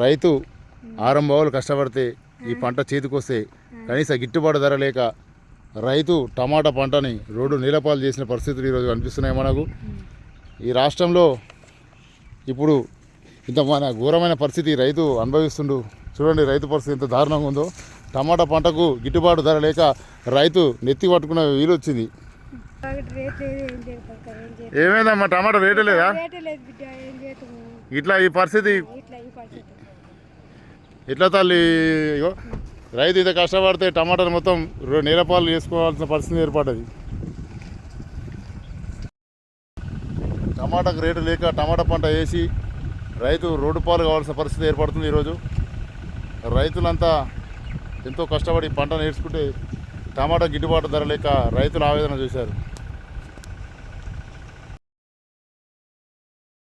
రైతు ఆరంభాలు కష్టపడితే ఈ పంట చేతికొస్తే కనీస గిట్టుబాటు ధర లేక రైతు టమాటా పంటని రోడ్డు నీలపాలు చేసిన పరిస్థితులు ఈరోజు కనిపిస్తున్నాయి మనకు. ఈ రాష్ట్రంలో ఇప్పుడు ఇంత మన ఘోరమైన పరిస్థితి రైతు అనుభవిస్తుండు. చూడండి రైతు పరిస్థితి ఎంత దారుణంగా ఉందో. టమాటా పంటకు గిట్టుబాటు ధర లేక రైతు నెత్తి పట్టుకున్న వీలు వచ్చింది. ఏమైందమ్మా, టమాటా రేటు లేదా? ఇట్లా ఈ పరిస్థితి ఎట్లా తల్లి? రైతు ఇంత కష్టపడితే టమాటాలు మొత్తం నీలపాలు చేసుకోవాల్సిన పరిస్థితి ఏర్పడ్డది. టమాటాకు రేటు లేక టమాటా పంట వేసి రైతు రోడ్డు పాలు కావాల్సిన పరిస్థితి ఏర్పడుతుంది. ఈరోజు రైతులంతా ఎంతో కష్టపడి పంట నేర్చుకుంటే టమాటా గిట్టుబాటు ధర లేక రైతులు ఆవేదన చేశారు.